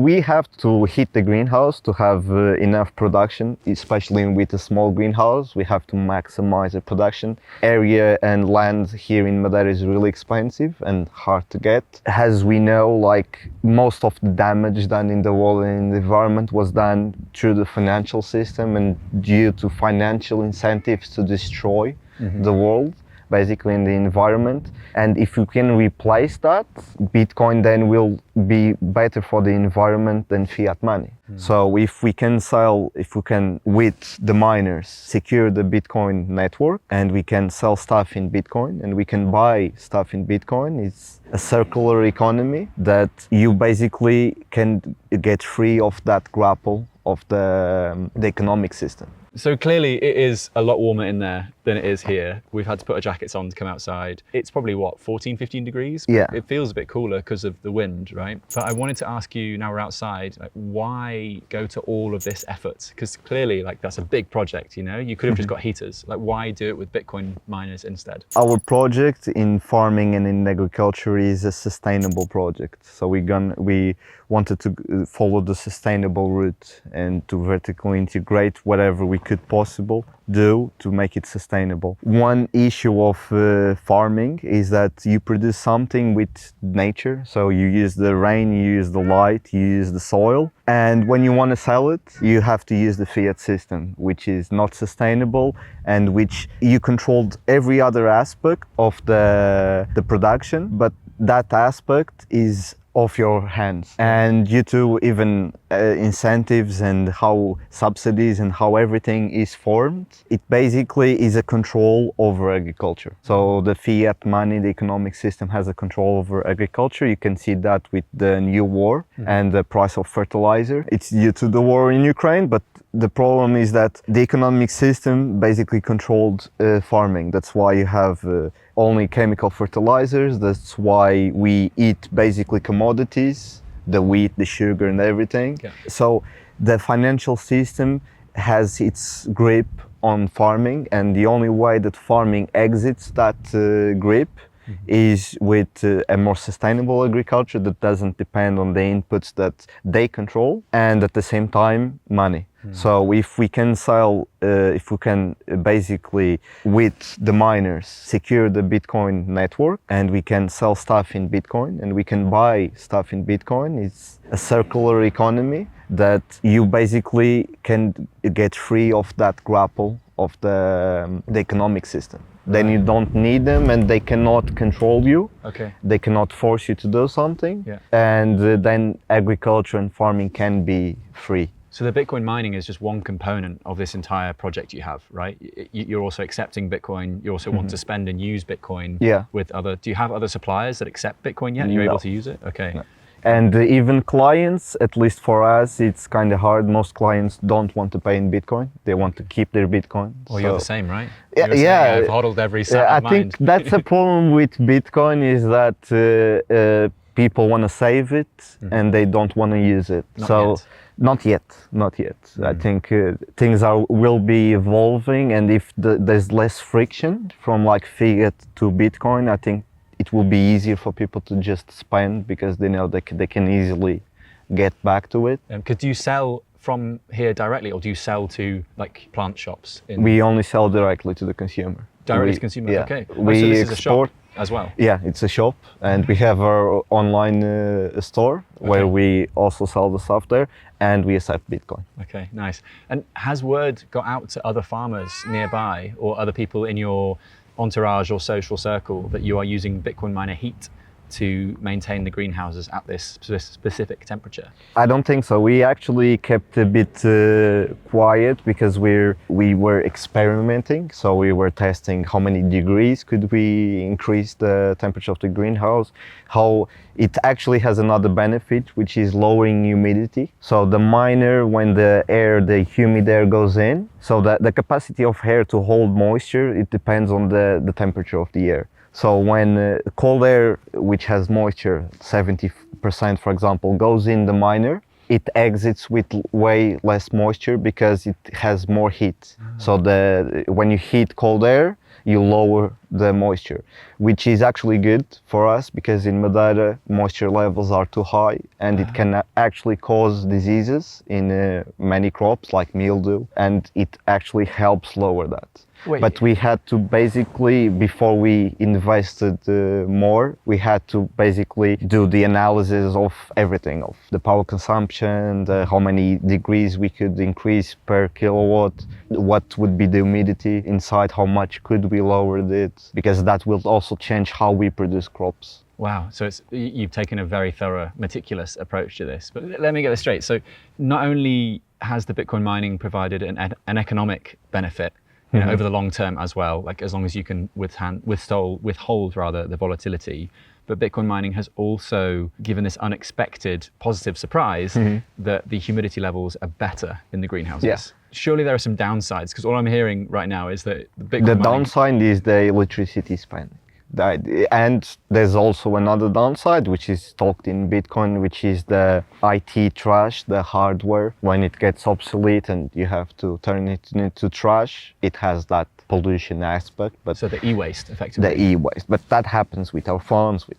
we have to heat the greenhouse to have enough production, especially with a small greenhouse. We have to maximize the production. Area and land here in Madeira is really expensive and hard to get. As we know, like most of the damage done in the world and in the environment was done through the financial system and due to financial incentives to destroy the world, basically in the environment. And if you can replace that, Bitcoin then will be better for the environment than fiat money. So if we can with the miners, secure the Bitcoin network, and we can sell stuff in Bitcoin and we can buy stuff in Bitcoin, it's a circular economy that you basically can get free of that grapple of the economic system. So clearly it is a lot warmer in there than it is here. We've had to put our jackets on to come outside. It's probably what, 14, 15 degrees? Yeah. It feels a bit cooler because of the wind, right? But I wanted to ask you, now we're outside, like, why go to all of this effort? Because clearly like that's a big project, you know? You could have just got heaters. Like why do it with Bitcoin miners instead? Our project in farming and in agriculture is a sustainable project. So we wanted to follow the sustainable route and to vertically integrate whatever we could possible do to make it sustainable. One issue of farming is that you produce something with nature. So you use the rain, you use the light, you use the soil. And when you want to sell it, you have to use the fiat system, which is not sustainable and which you controlled every other aspect of the production, but that aspect is off your hands. And due to even incentives and how subsidies and how everything is formed, it basically is a control over agriculture. So the fiat money, the economic system has a control over agriculture. You can see that with the new war and the price of fertilizer. It's due to the war in Ukraine, but the problem is that the economic system basically controlled farming. That's why you have only chemical fertilizers. That's why we eat basically commodities, the wheat, the sugar and everything. Yeah. So the financial system has its grip on farming, and the only way that farming exits that grip is with a more sustainable agriculture that doesn't depend on the inputs that they control, and at the same time money. So if we can basically with the miners secure the Bitcoin network and we can sell stuff in Bitcoin and we can buy stuff in Bitcoin, it's a circular economy that you basically can get free of that grapple of the economic system. Then you don't need them and they cannot control you. Okay. They cannot force you to do something. Yeah. And then agriculture and farming can be free. So the Bitcoin mining is just one component of this entire project you have, right? You're also accepting Bitcoin. You also want to spend and use Bitcoin with other... Do you have other suppliers that accept Bitcoin yet? You're able to use it? Okay. No. And even clients, at least for us, it's kind of hard. Most clients don't want to pay in Bitcoin. They want to keep their Bitcoin. Well, you're the same, right? Yeah. I've hodled every cent of mine. I think that's the problem with Bitcoin is that people want to save it and they don't want to use it. Not yet. I think things will be evolving, and if there's less friction from like fiat to Bitcoin, I think it will be easier for people to just spend because they know they can easily get back to it. Do you sell from here directly, or do you sell to like plant shops? We only sell directly to the consumer. Directly to consumer, yeah. Okay. We so this export is a shop as well? Yeah, it's a shop, and we have our online store where we also sell the stuff there, and we accept Bitcoin. Okay, nice. And has word got out to other farmers nearby or other people in your entourage or social circle that you are using Bitcoin miner heat to maintain the greenhouses at this specific temperature? I don't think so. We actually kept a bit quiet because we were experimenting. So we were testing how many degrees could we increase the temperature of the greenhouse, how it actually has another benefit, which is lowering humidity. So the miner, when the humid air goes in, so the capacity of air to hold moisture, it depends on the temperature of the air. So when cold air, which has moisture, 70% for example, goes in the miner, it exits with way less moisture because it has more heat. So when you heat cold air, you lower the moisture, which is actually good for us because in Madeira moisture levels are too high and it can actually cause diseases in many crops like mildew, and it actually helps lower that. Wait. But we had to basically, before we invested more, we had to basically do the analysis of everything, of the power consumption, how many degrees we could increase per kilowatt, what would be the humidity inside, how much could we lower it, because that will also change how we produce crops. Wow, so you've taken a very thorough, meticulous approach to this. But let me get this straight. So not only has the Bitcoin mining provided an economic benefit, over the long term as well, like as long as you can withhold the volatility. But Bitcoin mining has also given this unexpected positive surprise that the humidity levels are better in the greenhouses. Yeah. Surely there are some downsides, because all I'm hearing right now is that Bitcoin The mining... downside is the electricity spending. And there's also another downside, which is talked in Bitcoin, which is the IT trash, the hardware. When it gets obsolete and you have to turn it into trash, it has that pollution aspect. But so the e-waste, effectively. The e-waste. But that happens with our phones, with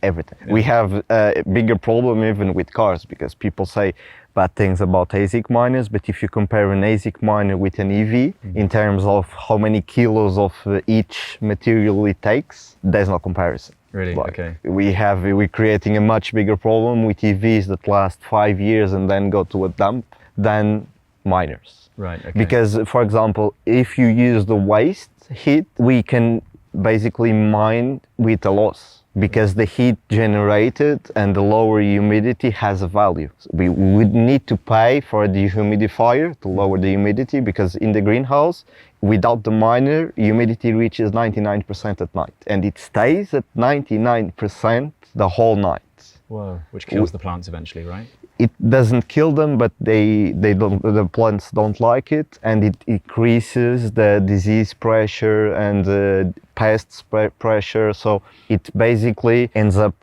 everything. Yeah. We have a bigger problem even with cars, because people say bad things about ASIC miners, but if you compare an ASIC miner with an EV in terms of how many kilos of each material it takes, there's no comparison. Really? Like, okay. We're creating a much bigger problem with EVs that last 5 years and then go to a dump than miners. Right, okay. Because, for example, if you use the waste heat, we can basically mine with a loss, because the heat generated and the lower humidity has a value. So we would need to pay for a dehumidifier to lower the humidity, because in the greenhouse, without the miner, humidity reaches 99% at night, and it stays at 99% the whole night. Whoa, which kills the plants eventually, right? It doesn't kill them, but the plants don't like it, and it increases the disease pressure and the pests pressure. So it basically ends up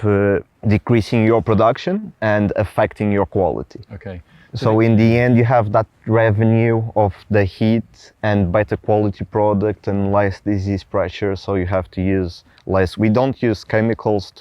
decreasing your production and affecting your quality. Okay. So in the end, you have that revenue of the heat and better quality product and less disease pressure. So you have to use less. We don't use chemicals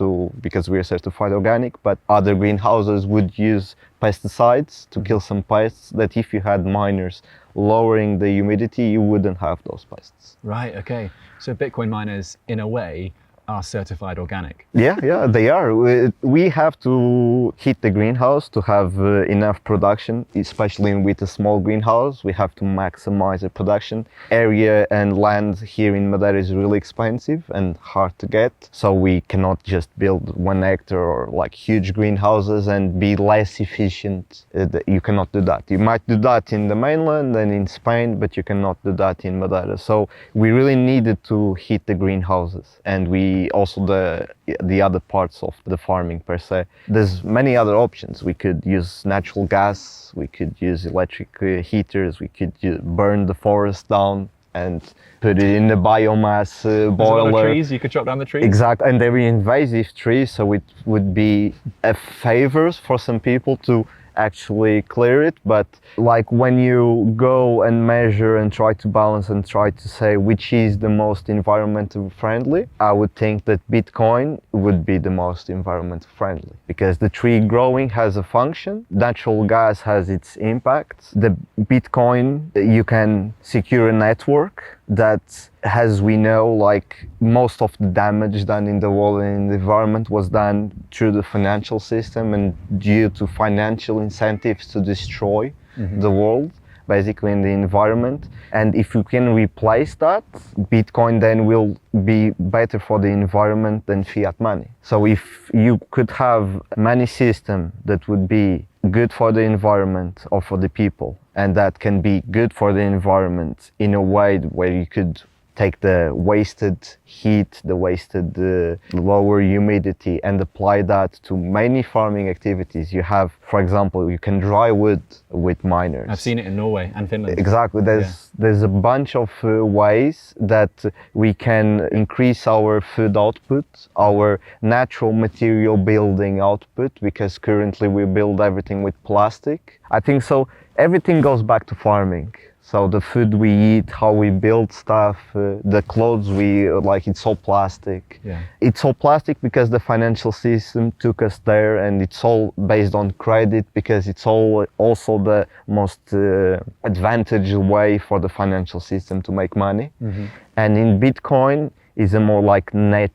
because we are certified organic, but other greenhouses would use pesticides to kill some pests that if you had miners lowering the humidity, you wouldn't have those pests. Right, okay. So Bitcoin miners, in a way, are certified organic. Yeah, they are. We have to heat the greenhouse to have enough production, especially with a small greenhouse. We have to maximize the production. Area and land here in Madeira is really expensive and hard to get. So we cannot just build 1 hectare or like huge greenhouses and be less efficient. You cannot do that. You might do that in the mainland and in Spain, but you cannot do that in Madeira. So we really needed to heat the greenhouses, and also the other parts of the farming per se. There's many other options. We could use natural gas, we could use electric heaters, we could burn the forest down and put it in the biomass boiler. There's a lot of trees, you could chop down the trees? Exactly, and they're invasive trees, so it would be a favor for some people to actually clear it. But like when you go and measure and try to balance and try to say which is the most environmentally friendly, I would think that Bitcoin would be the most environmentally friendly, because the tree growing has a function, natural gas has its impacts. The Bitcoin, you can secure a network that, as we know, like most of the damage done in the world and in the environment was done through the financial system and due to financial incentives to destroy the world, basically in the environment. And if you can replace that, Bitcoin then will be better for the environment than fiat money. So if you could have money system that would be good for the environment or for the people, and that can be good for the environment in a way where you could take the wasted heat, the wasted lower humidity, and apply that to many farming activities. You have, for example, you can dry wood with miners. I've seen it in Norway and Finland. Exactly. There's a bunch of ways that we can increase our food output, our natural material building output, because currently we build everything with plastic. I think so. Everything goes back to farming. So the food we eat, how we build stuff, the clothes we like, it's all plastic. Yeah. It's all plastic because the financial system took us there, and it's all based on credit because it's all also the most advantageous way for the financial system to make money. And in Bitcoin is a more like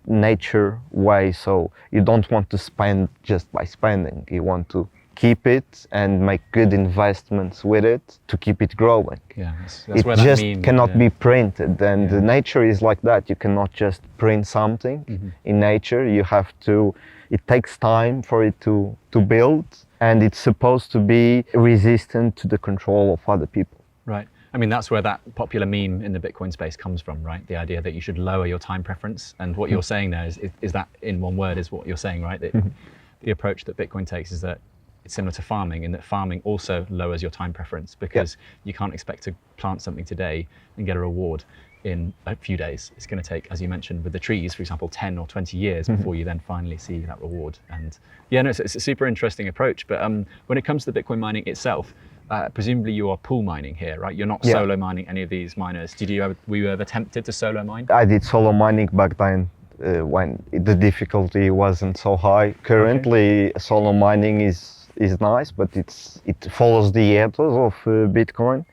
nature way. So you don't want to spend just by spending. You want to keep it and make good investments with it to keep it growing. Yeah, that's It where that just meme, cannot be printed, and Yeah. nature is like that. You cannot just print something in nature. You have to, it takes time for it to build, and it's supposed to be resistant to the control of other people. Right. I mean, that's where that popular meme in the Bitcoin space comes from, right? The idea that you should lower your time preference. And what you're saying there is that in one word is what you're saying, right? That the approach that Bitcoin takes is that it's similar to farming, in that farming also lowers your time preference, because you can't expect to plant something today and get a reward in a few days. It's going to take, as you mentioned, with the trees, for example, 10 or 20 years before you then finally see that reward. And yeah, no, it's a super interesting approach. But when it comes to the Bitcoin mining itself, presumably you are pool mining here, right? You're not solo mining any of these miners. Were you ever tempted to solo mine? I did solo mining back then when the difficulty wasn't so high. Currently, solo mining is nice, but it follows the ethos of Bitcoin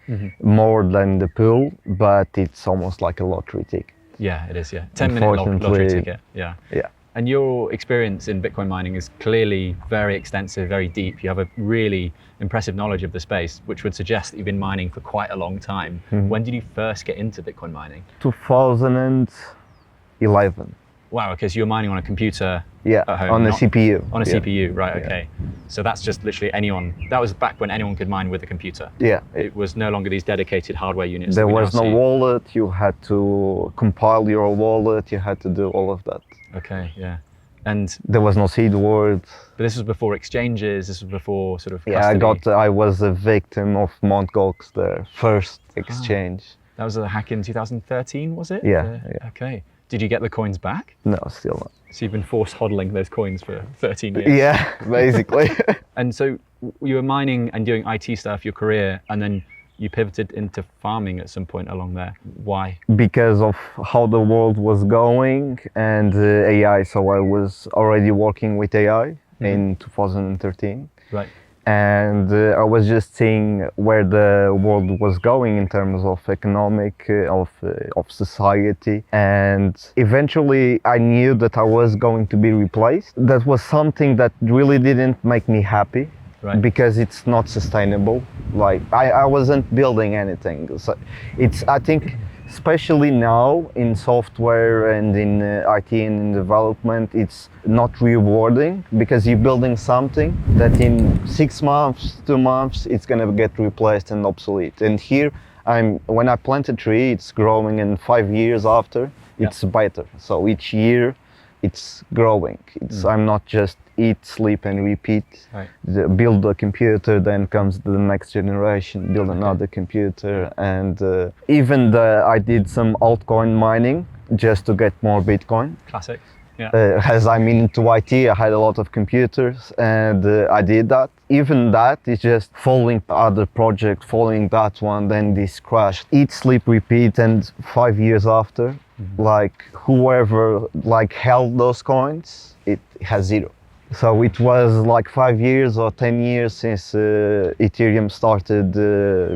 more than the pool, but it's almost like a lottery ticket. Yeah, it is. Yeah, 10-minute lottery ticket. Yeah. Yeah. And your experience in Bitcoin mining is clearly very extensive, very deep. You have a really impressive knowledge of the space, which would suggest that you've been mining for quite a long time. When did you first get into Bitcoin mining? 2011. Wow, okay, so you're mining on a computer Yeah, at home, on a not- CPU. On a Yeah. CPU, right, okay. So that's just literally anyone, that was back when anyone could mine with a computer. Yeah. It was no longer these dedicated hardware units. There that we was now no see. wallet, you had to compile your wallet, you had to do all of that. Okay, yeah. And There was no seed word. but this was before exchanges, this was before sort of Yeah, custody. I was a victim of Mt. Gox, the first exchange. That was a hack in 2013, was it? Yeah, yeah. Okay. Did you get the coins back? No, still not. So you've been force hodling those coins for 13 years. Yeah, basically. And so you were mining and doing IT stuff, your career, and then you pivoted into farming at some point along there. Why? Because of how the world was going and AI. So I was already working with AI in 2013. Right. And I was just seeing where the world was going in terms of economic, of society, and eventually I knew that I was going to be replaced. That was something that really didn't make me happy, Right. because it's not sustainable. Like I wasn't building anything. So I think, especially now in software and in IT and in development, it's not rewarding, because you're building something that in 6 months, 2 months, it's gonna get replaced and obsolete. And here, when I plant a tree, it's growing, and 5 years after, it's better. So each year, it's growing. I'm not just eat, sleep, and repeat. Right. Build a computer, then comes the next generation, build another computer, and even I did some altcoin mining just to get more Bitcoin. Classic. Yeah. As I'm into IT, I had a lot of computers, and I did that. Even that is just following other project, following that one, then this crashed. Eat, sleep, repeat, and 5 years after, like whoever held those coins, it has zero. So it was like 5 years or 10 years since Ethereum started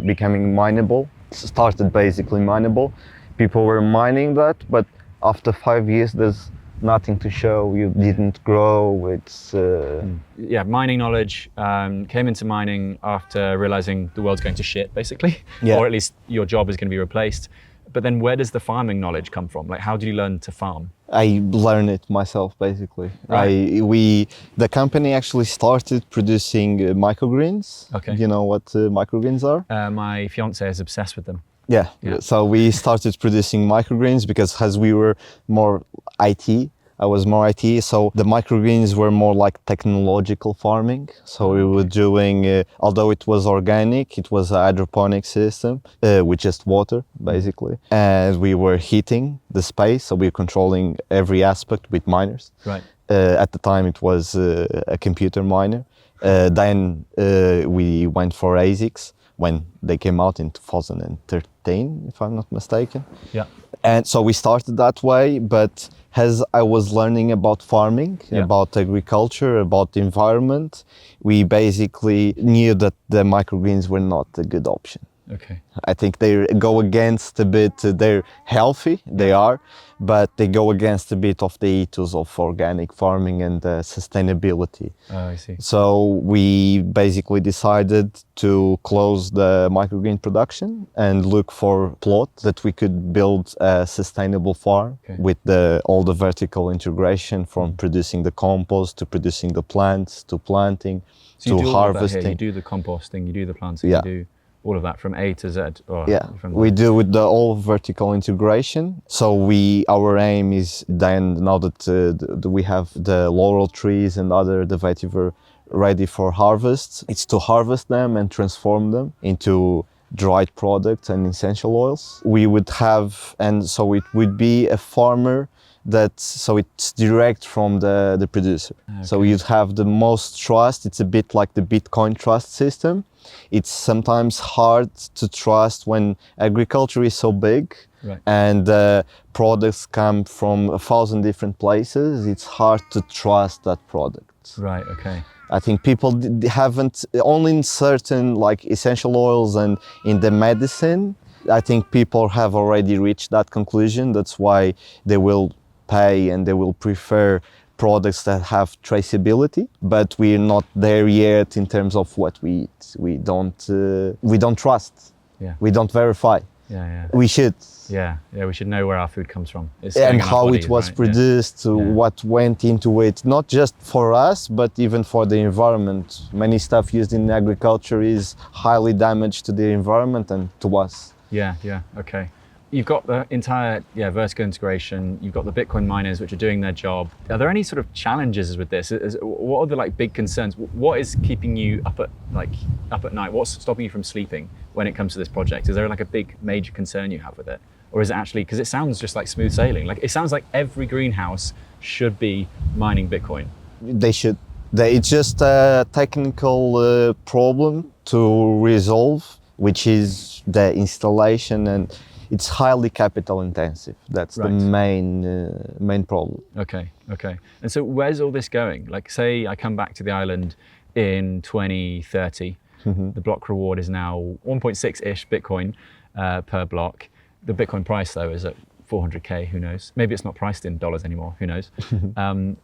becoming mineable. Started basically mineable. People were mining that, but after 5 years, there's nothing to show. You didn't grow. It's Yeah, mining knowledge came into mining after realizing the world's going to shit, basically, Yeah. or at least your job is going to be replaced. But then where does the farming knowledge come from? Like, how did you learn to farm? I learned it myself, basically. Right. The company actually started producing microgreens. Okay. You know what microgreens are? My fiance is obsessed with them. Yeah. Yeah. So we started producing microgreens because as we were more IT, I was more IT, so the microgreens were more like technological farming. So we were doing, although it was organic, it was a hydroponic system with just water, basically. And we were heating the space, so we were controlling every aspect with miners. Right. At the time, it was a computer miner. Then we went for ASICs. when they came out in 2013, if I'm not mistaken. Yeah. And so we started that way, but as I was learning about farming, about agriculture, about the environment, we basically knew that the microgreens were not a good option. Okay. I think they go against a bit, they're healthy, they are, but they go against a bit of the ethos of organic farming and sustainability. Oh, I see. So we basically decided to close the microgreen production and look for a plot that we could build a sustainable farm with all the vertical integration from producing the compost to producing the plants to planting so you to do harvesting. All of that here. You do the composting, you do the planting, you do all of that from A to Z. We do with the all vertical integration. So our aim is then, now that we have the laurel trees and other the vetiver ready for harvest, it's to harvest them and transform them into dried products and essential oils. We would have, and so it would be a farmer so it's direct from the producer. Okay. So you'd have the most trust. It's a bit like the Bitcoin trust system. It's sometimes hard to trust when agriculture is so big and products come from 1,000 different places. It's hard to trust that product. Right, okay. I think people haven't, only in certain like essential oils and in the medicine, I think people have already reached that conclusion. That's why they will pay and they will prefer products that have traceability, but we're not there yet in terms of what we eat. We don't trust. We don't verify. We should. We should know where our food comes from. And how it was produced, what went into it, not just for us, but even for the environment. Many stuff used in agriculture is highly damaged to the environment and to us. Okay. You've got the entire vertical integration. You've got the Bitcoin miners which are doing their job. Are there any sort of challenges with this? What are the like big concerns? What is keeping you up at night? What's stopping you from sleeping when it comes to this project? Is there like a big major concern you have with it, or is it actually, because it sounds just like smooth sailing? Like it sounds like every greenhouse should be mining Bitcoin. They should. It's just a technical problem to resolve, which is the installation, and it's highly capital intensive. That's the main problem. Okay. And so where's all this going? Like say I come back to the island in 2030, the block reward is now 1.6-ish Bitcoin per block. The Bitcoin price though is at 400K, who knows? Maybe it's not priced in dollars anymore, who knows?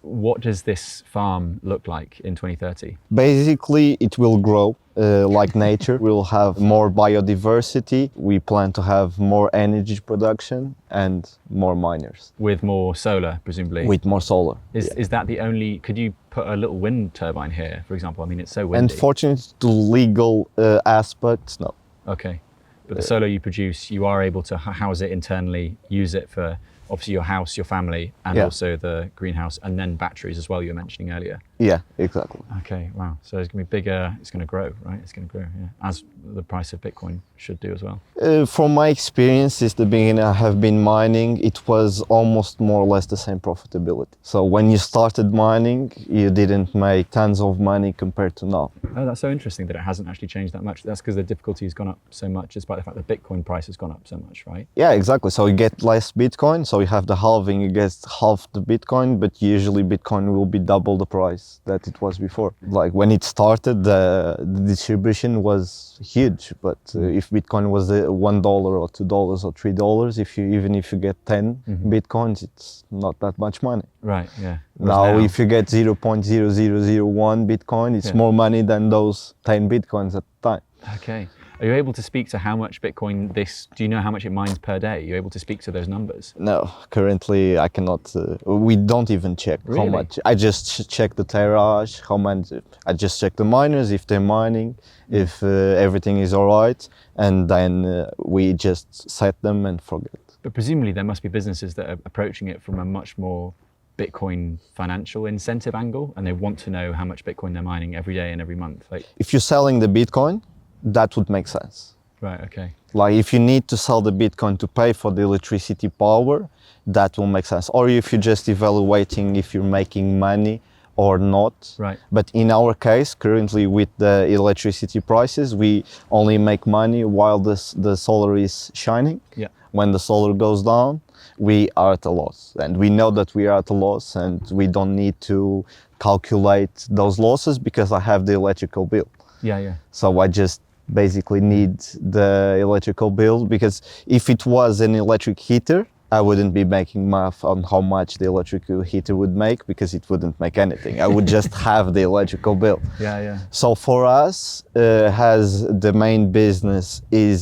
What does this farm look like in 2030? Basically, it will grow like nature. We'll have more biodiversity. We plan to have more energy production and more miners. With more solar, presumably? With more solar. Is that the only, could you put a little wind turbine here, for example? I mean, it's so windy. Unfortunately, to legal aspects, no. Okay. But the solar you produce, you are able to house it internally, use it for obviously your house, your family, and also the greenhouse, and then batteries as well, you were mentioning earlier. Yeah, exactly. Okay, wow. So it's going to be bigger, it's going to grow, right? It's going to grow, as the price of Bitcoin should do as well. From my experience, since the beginning I have been mining, it was almost more or less the same profitability. So when you started mining, you didn't make tons of money compared to now. Oh, that's so interesting that it hasn't actually changed that much. That's because the difficulty has gone up so much, despite the fact that Bitcoin price has gone up so much, right? Yeah, exactly. So you get less Bitcoin, so you have the halving, you get half the Bitcoin, but usually Bitcoin will be double the price that it was before. Like when it started, the distribution was huge, but if Bitcoin was $1 or $2 or $3, even if you get 10 Bitcoins, it's not that much money. Right, yeah. Now, if you get 0.0001 Bitcoin, it's more money than those 10 Bitcoins at the time. Okay. Are you able to speak to how much Bitcoin do you know how much it mines per day? Are you able to speak to those numbers? No, currently I cannot, we don't even check how much. I just check the terahash, how much, I just check the miners, if they're mining, if everything is all right, and then we just set them and forget. But presumably there must be businesses that are approaching it from a much more Bitcoin financial incentive angle, and they want to know how much Bitcoin they're mining every day and every month. Like, if you're selling the Bitcoin, that would make sense. Right, okay. Like if you need to sell the Bitcoin to pay for the electricity power, that will make sense. Or if you're just evaluating if you're making money or not. Right. But in our case, currently with the electricity prices, we only make money while the solar is shining. Yeah. When the solar goes down, we are at a loss, and we know that we are at a loss, and we don't need to calculate those losses because I have the electrical bill. Yeah, yeah. So I just basically need the electrical bill, because if it was an electric heater, I wouldn't be making math on how much the electrical heater would make, because it wouldn't make anything. I would just have the electrical bill. Yeah, yeah. So for us, has the main business is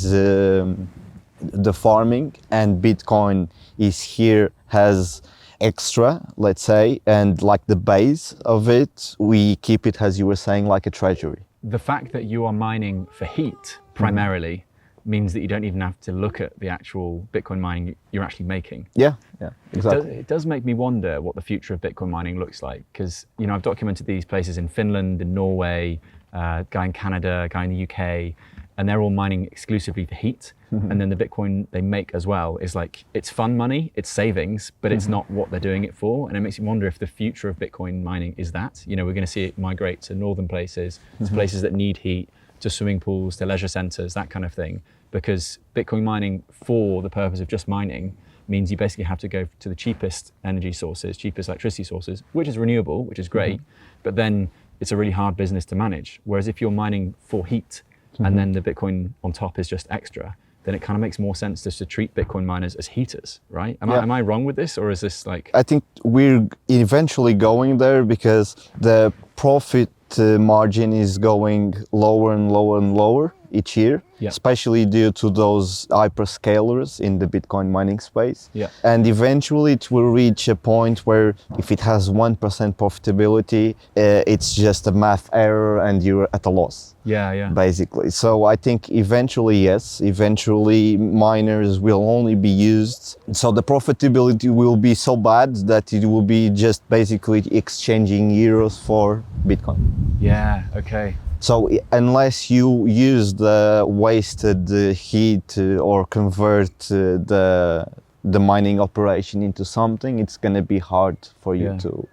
the farming, and Bitcoin is here has extra, let's say, and like the base of it, we keep it, as you were saying, like a treasury. The fact that you are mining for heat primarily means that you don't even have to look at the actual Bitcoin mining you're actually making. Yeah, yeah, exactly. It does make me wonder what the future of Bitcoin mining looks like, because I've documented these places in Finland, in Norway, guy in Canada, guy in the UK, and they're all mining exclusively for heat. And then the Bitcoin they make as well is like, it's fun money, it's savings, but it's not what they're doing it for. And it makes me wonder if the future of Bitcoin mining is that. We're going to see it migrate to northern places, to places that need heat, to swimming pools, to leisure centers, that kind of thing. Because Bitcoin mining for the purpose of just mining means you basically have to go to the cheapest energy sources, cheapest electricity sources, which is renewable, which is great, but then it's a really hard business to manage. Whereas if you're mining for heat and then the Bitcoin on top is just extra, then it kind of makes more sense just to treat Bitcoin miners as heaters, right? Am I wrong with this, or is this like... I think we're eventually going there, because the profit margin is going lower and lower and lower each year, especially due to those hyperscalers in the Bitcoin mining space. And eventually it will reach a point where if it has 1% profitability, it's just a math error and you're at a loss. Basically. So I think eventually, yes, eventually miners will only be used. So the profitability will be so bad that it will be just basically exchanging euros for Bitcoin. Yeah, okay. So unless you use the wasted heat or convert the mining operation into something, it's going to be hard for you to...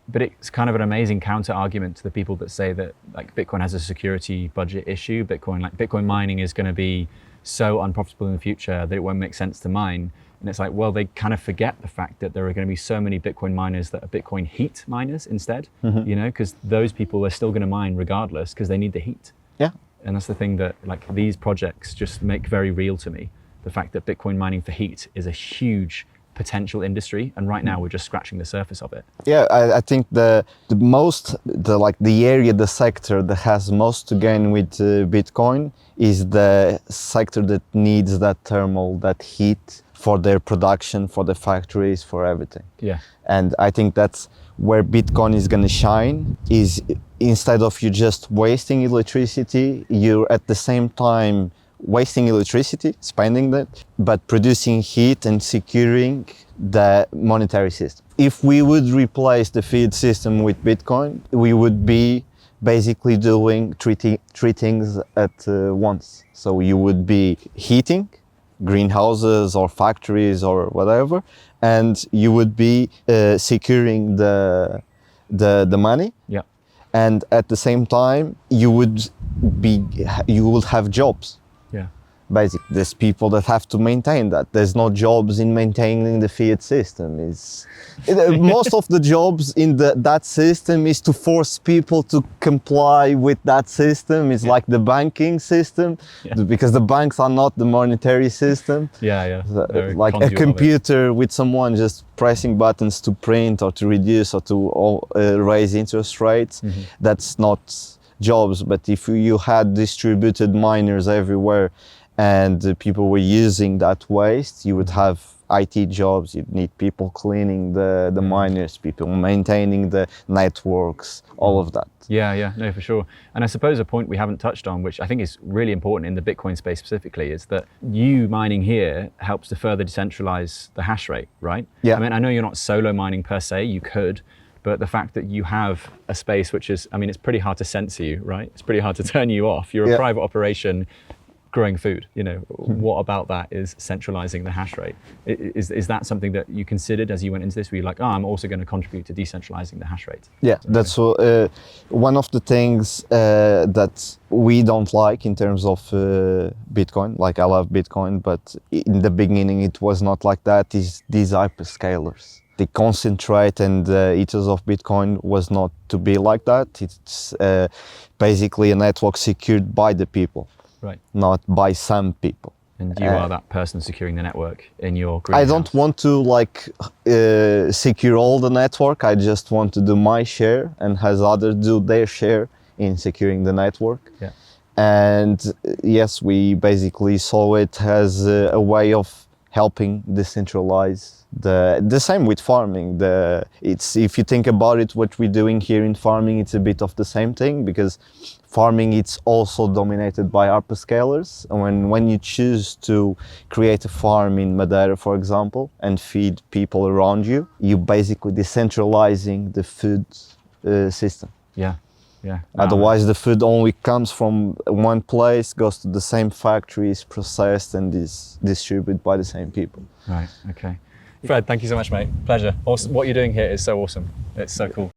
But it's kind of an amazing counter argument to the people that say that like Bitcoin has a security budget issue. Bitcoin mining is going to be so unprofitable in the future that it won't make sense to mine. And it's like, well, they kind of forget the fact that there are going to be so many Bitcoin miners that are Bitcoin heat miners instead, because those people are still going to mine regardless because they need the heat. Yeah. And that's the thing that like these projects just make very real to me. The fact that Bitcoin mining for heat is a huge potential industry, and right now we're just scratching the surface of it. Yeah, I think the area, the sector that has most to gain with Bitcoin is the sector that needs that thermal, that heat for their production, for the factories, for everything. Yeah. And I think that's where Bitcoin is going to shine, is instead of you just wasting electricity, you're at the same time wasting electricity, spending that, but producing heat and securing the monetary system. If we would replace the fiat system with Bitcoin, we would be basically doing three things at once. So you would be heating greenhouses or factories or whatever, and you would be securing the money. Yeah. And at the same time, you would have jobs. Yeah. Basically, there's people that have to maintain that. There's no jobs in maintaining the fiat system. Most of the jobs in that system is to force people to comply with that system. It's like the banking system, because the banks are not the monetary system. Like a computer with someone just pressing buttons to print or to reduce or to raise interest rates. That's not jobs. But if you had distributed miners everywhere and people were using that waste, you would have IT jobs. You'd need people cleaning the miners, people maintaining the networks, all of that. Yeah, no, for sure. And I suppose a point we haven't touched on, which I think is really important in the Bitcoin space specifically, is that you mining here helps to further decentralize the hash rate, right? Yeah. I mean, I know you're not solo mining per se, you could, but the fact that you have a space which is, I mean, it's pretty hard to censor you, right? It's pretty hard to turn you off. You're a private operation growing food. What about that is centralizing the hash rate? Is that something that you considered as you went into this? Were you like, I'm also going to contribute to decentralizing the hash rate? Yeah, that's one of the things that we don't like in terms of Bitcoin. Like, I love Bitcoin, but in the beginning it was not like that. Is these hyperscalers? The concentrate and the ethos of Bitcoin was not to be like that. It's basically a network secured by the people, right? Not by some people. And you are that person securing the network in your I greenhouse. don't want to secure all the network. I just want to do my share and has others do their share in securing the network. Yeah. And yes, we basically saw it as a way of helping decentralize the same with farming. If you think about it, what we're doing here in farming, it's a bit of the same thing, because farming, it's also dominated by hyperscalers. And when you choose to create a farm in Madeira, for example, and feed people around you, you're basically decentralizing the food system. Yeah. Yeah. Otherwise, the food only comes from one place, goes to the same factory, is processed and is distributed by the same people. Right. Okay. Fred, thank you so much, mate. Pleasure. Awesome. What you're doing here is so awesome. It's so cool.